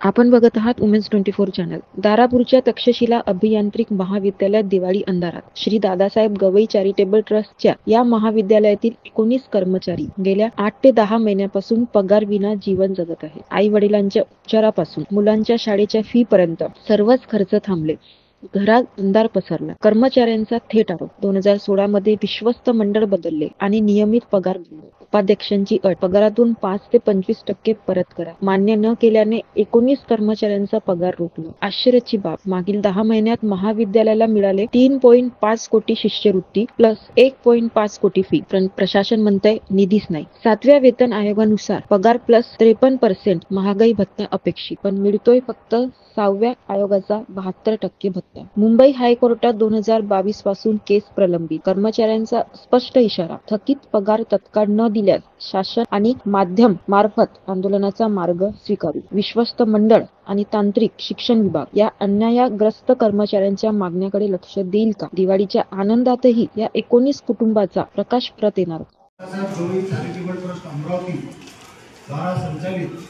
आपण बघत आहात वुमेन्स 24 चॅनल. दारापूरच्या तक्षशिला अभियांत्रिक महाविद्यालयात दिवाळी अंधारात. श्री दादासाहेब गवई चॅरिटेबल ट्रस्टच्या या महाविद्यालयातील 19 कर्मचारी गेल्या 8 ते 10 महिन्यापासून पगार विना जीवन जगत आहे. आई वडिलांच्या उपचारापासून मुलांच्या शाळेच्या फी पर्यंत सर्वच खर्च थांबले. घरात अंधार पसरला. कर्मचाऱ्यांचा थेट आरोप. 2016 मध्ये विश्वस्त मंडळ बदलले आणि नियमित पगार बंद. उपाध्यक्षांची अट, पगारातून 5 ते 25% परत करा. मान्य न केल्याने 19 कर्मचाऱ्यांचा पगार रोखला. आश्चर्याची बाब, मागील 10 महिन्यात महाविद्यालयाला मिळाले 3.5 कोटी शिष्यवृत्ती प्लस 1.5 कोटी फी. प्रशासन म्हणतंय निधीच नाही. 7व्या वेतन आयोगानुसार पगार प्लस 53% महागाई भत्ता अपेक्षित, पण मिळतोय फक्त 6व्या आयोगाचा 72% भत्ता. मुंबई हायकोर्टात 2022 पासून केस प्रलंबित. कर्मचाऱ्यांचा स्पष्ट इशारा, थकीत पगार तत्काळ न दिल्यास शासन आणि माध्यम मार्फत आंदोलनाचा मार्ग स्वीकारू. विश्वस्त मंडळ आणि तांत्रिक शिक्षण विभाग या अन्यायग्रस्त कर्मचाऱ्यांच्या मागण्याकडे लक्ष देईल का? दिवाळीच्या आनंदातही या 19 कुटुंबाचा प्रकाश परत येणार. चॅरिटेबल ट्रस्ट अमरावती द्वारा संचालित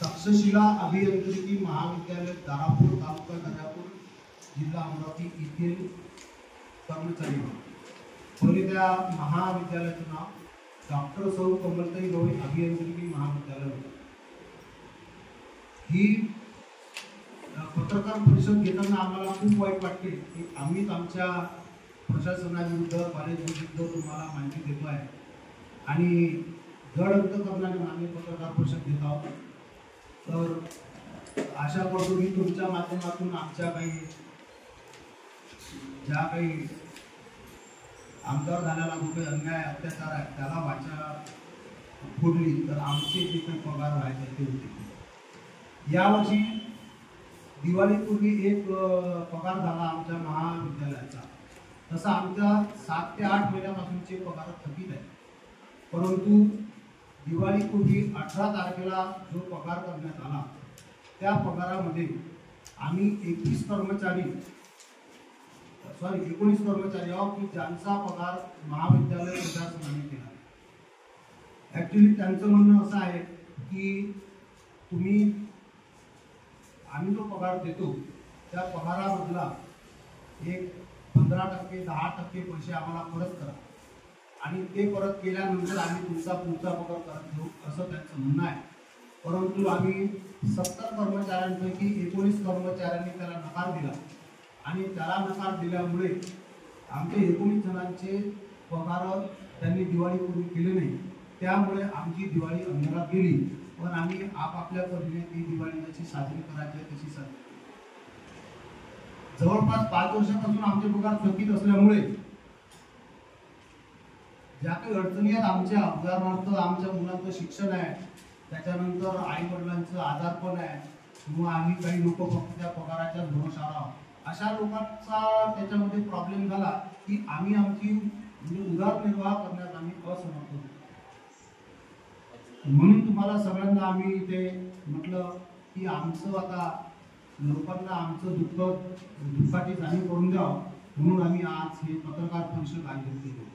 तक्षशिला अभियांत्रिकी महाविद्यालय दारापूर, तालुका गंगापूर, जिल्हा अमरावती येथील कर्मचारी. पहिले त्या महाविद्यालयाचं नाव डॉक्टर सौ कमलताई गवई अभियांत्रिकी महाविद्यालय होतं. ही पत्रकार परिषद घेताना आम्हाला खूप वाईट वाटते की आम्हीच आमच्या प्रशासनाविरुद्ध, कॉलेजविरुद्ध तुम्हाला माहिती देतो आहे आणि जड अंतकरणाने आम्ही पत्रकार परिषद घेत आहोत. तर आशा करतो की तुमच्या माध्यमातून आमच्या ज्या काही आमच्यावर झालेला जो काही अन्याय अत्याचार आहे त्याला वाचा फोडली तर आमचे जे काही पगार व्हायचे ते होते. यावर्षी दिवाळीपूर्वी एक पगार झाला आमच्या महाविद्यालयाचा. तसा आमच्या 7 ते 8 महिन्यापासूनचे पगार थकीत आहे. परंतु दिवाळीपूर्वी 18 तारखेला जो पगार करण्यात आला त्या पगारामध्ये आम्ही 19 कर्मचारी आहोत की ज्यांचा पगार महाविद्यालय प्रशासनाने केला. ॲक्च्युली त्यांचं म्हणणं असं आहे की आम्ही जो पगार देतो त्या पगारामधला एक 15%, 10% पैसे आम्हाला परत करा आणि ते परत केल्यानंतर आम्ही तुमचा पुढचा पगार करत घेऊ, असं त्यांचं म्हणणं आहे. परंतु आम्ही 70 कर्मचाऱ्यांपैकी 19 कर्मचाऱ्यांनी त्याला नकार दिला आणि त्याला नकार दिल्यामुळे आमचे 19 जणांचे पगार त्यांनी दिवाळीपूर्वी केले नाही. त्यामुळे आमची दिवाळी अंधारात गेली. पण आम्ही आपापल्या पद्धतीने ती दिवाळी जशी साजरी करायची तशी साजरी. जवळपास 5 वर्षापासून आमचे पगार थकीत असल्यामुळे ज्या काही अडचणी आहेत आमच्या, उदाहरणार्थ आमच्या मुलांचं शिक्षण आहे, त्याच्यानंतर आई वडिलांचं आजारपण आहे, किंवा आम्ही काही लोक फक्त त्या पगाराच्या भरोशावर आहोत, अशा लोकांचा त्याच्यामध्ये प्रॉब्लेम झाला की आम्ही आमची उदरनिर्वाह करण्यास आम्ही असमर्थ होतो. म्हणून तुम्हाला सगळ्यांना आम्ही ते म्हटलं की आमचं आता लोकांना आमचं दुःखाची जाणीव करून द्यावं, म्हणून आम्ही आज हे पत्रकार परिषद आयोजित केली.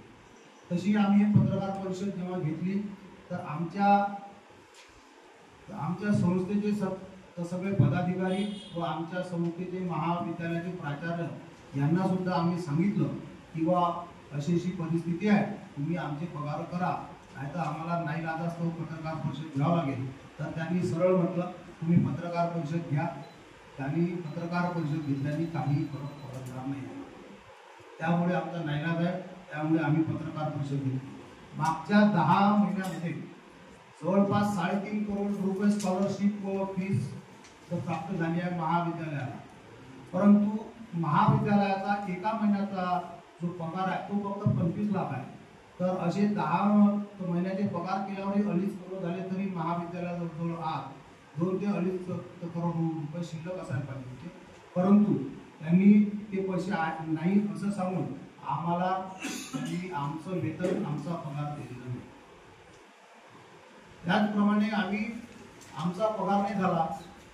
तशी आम्ही हे पत्रकार परिषद जेव्हा घेतली तर आमच्या संस्थेचे सगळे पदाधिकारी व आमच्या संस्थेचे महाविद्यालयाचे प्राचार्य यांना सुद्धा आम्ही सांगितलं की बा अशी परिस्थिती आहे, तुम्ही आमचे पगार करा, नाही तर आम्हाला नाईलाजास्तव पत्रकार परिषद घ्यावं लागेल. तर त्यांनी सरळ म्हटलं तुम्ही पत्रकार परिषद घ्या. त्यांनी पत्रकार परिषद घेतल्याने काही फरक पडणार नाही. त्यामुळे आमचा नाईलाज आहे, त्यामुळे आम्ही पत्रकार परिषद घेतली. मागच्या 10 महिन्यामध्ये जवळपास 3.5 करोड रुपये स्कॉलरशिप व फीस प्राप्त झाली आहे महाविद्यालयाला. परंतु महाविद्यालयाचा एका महिन्याचा जो पगार आहे तो फक्त 25 लाख आहे. तर असे 10 महिन्याचे पगार केल्यावर 2.5 करोड झाले तरी महाविद्यालयाजवळ 2 ते 2.5 करोड रुपये शिल्लक असायला पाहिजे होते. परंतु त्यांनी ते पैसे नाही असं सांगून आम्हाला आमचं वेतन, आमचा पगार दिलेला नाही. त्याचप्रमाणे आमचा पगार नाही झाला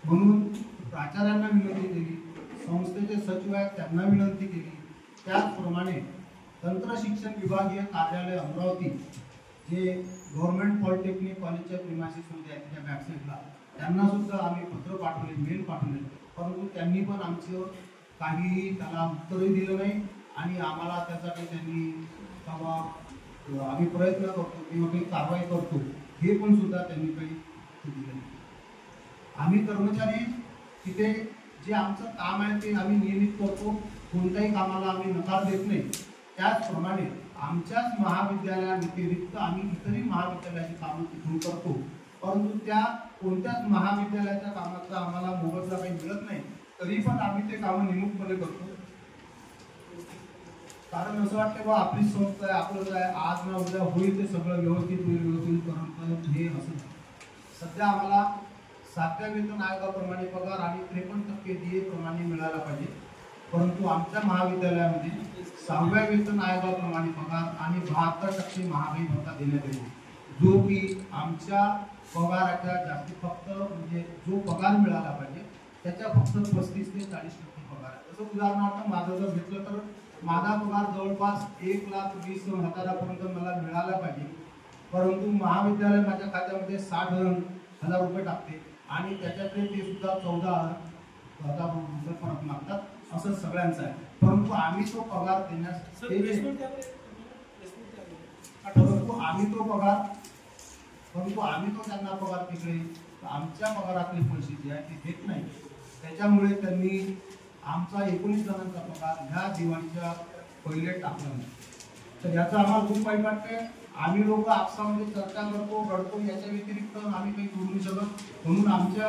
म्हणून प्राचार्यांना विनंती केली, संस्थेचे सचिव आहेत त्यांना विनंती केली. त्याचप्रमाणे तंत्र शिक्षण विभागीय कार्यालय अमरावती जे गव्हर्नमेंट पॉलिटेक्निक कॉलेजच्या प्रिमायसिसमध्ये आहे त्या बॅकसाईडला त्यांना सुद्धा आम्ही पत्र पाठवले, मेल पाठवले, परंतु त्यांनी पण आमचं काहीही त्याला उत्तरही दिलं नाही आणि आम्हाला त्यासाठी त्यांनी तेव्हा आम्ही प्रयत्न करतो किंवा काही कारवाई करतो हे पण सुद्धा त्यांनी काही दिलं नाही. आम्ही कर्मचारी तिथे जे आमचं काम आहे ते आम्ही नियमित करतो, कोणत्याही कामाला आम्ही नकार देत नाही. त्याचप्रमाणे आमच्याच महाविद्यालयाव्यतिरिक्त आम्ही इतरही महाविद्यालयाची कामं तिथून करतो, परंतु त्या कोणत्याच महाविद्यालयाच्या कामाचा आम्हाला मोबदला काही मिळत नाही, तरी पण आम्ही ते कामं निमुटपणे करतो. कारण असं वाटतं बा आपली संस्था आहे, आपलं आहे, आज ना उद्या होईल ते सगळं व्यवस्थित होईल परंतु हे असं सध्या आम्हाला 7व्या वेतन आयोगाप्रमाणे पगार आणि 53% DA प्रमाणे मिळाला पाहिजे, परंतु आमच्या महाविद्यालयामध्ये 6व्या वेतन आयोगाप्रमाणे पगार आणि 72% महागाई भत्ता देण्यात येतो, जो की आमच्या पगाराच्या जास्तीत फक्त म्हणजे जो पगार मिळाला पाहिजे त्याच्या फक्त 35 ते 40% पगार आहे. जसं उदाहरणार्थ माझं जर घेतलं तर माझा पगार जवळपास 1,20,000 मला मिळाला पाहिजे, परंतु महाविद्यालय माझ्या खात्यामध्ये 60,000 रुपये टाकते आणि त्याच्यातले ते सुद्धा 14,000 रुपये परत मागतात. असं सगळ्यांचं आहे, परंतु आम्ही तो पगार देण्यास परंतु आम्ही तो त्यांना पगार तिकडे आमच्या पगारातले पैसे जे आहे ते देत नाही. त्याच्यामुळे त्यांनी आमचा 19 जणांचा पगार ह्या दिवाळीच्या पहिले टाकला नाही. तर याचा आम्हाला खूप वाईट वाटतंय. आम्ही लोक आपसामध्ये चर्चा करतो, रडतो, याच्या व्यतिरिक्त आम्ही काही करू नाही शकत. म्हणून आमच्या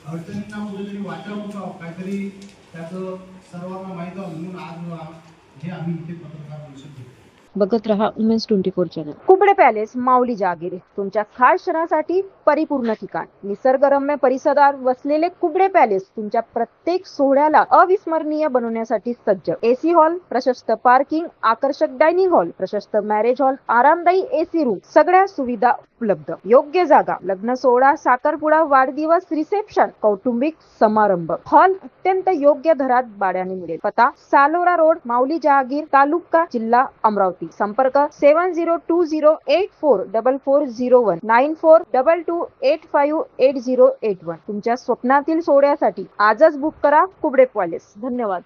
अडचणींना कुठेतरी वाचा होता, काहीतरी त्याचं सर्वांना माहीत आहे, म्हणून आज हे आम्ही इथे पत्रकार परिषद घेतो. बघत रहा वुमेन्स 24 चॅनल. कुबडे पॅलेस माऊली जहागीर तुमच्या खास क्षणासाठी परिपूर्ण ठिकाण. निसर्गरम्य परिसरात वसलेले कुबडे पॅलेस तुमच्या प्रत्येक सोहळ्याला अविस्मरणीय बनवण्यासाठी सज्ज. एसी हॉल, प्रशस्त पार्किंग, आकर्षक डायनिंग हॉल, प्रशस्त मॅरेज हॉल, आरामदायी एसी रूम, सगळ्या सुविधा उपलब्ध. योग्य जागा, लग्न सोहळा, साखरपुडा, वाढदिवस, रिसेप्शन, कौटुंबिक समारंभ. हॉल अत्यंत योग्य दरात भाड्याने मिळेल. पत्ता सालोरा रोड, माऊली जहागीर, तालुका, जिल्हा अमरावती. संपर्क 7020844401 9422858081. तुमच्या स्वप्नातील सोहळ्यासाठी आजच बुक करा कुबडे पॅलेस. धन्यवाद.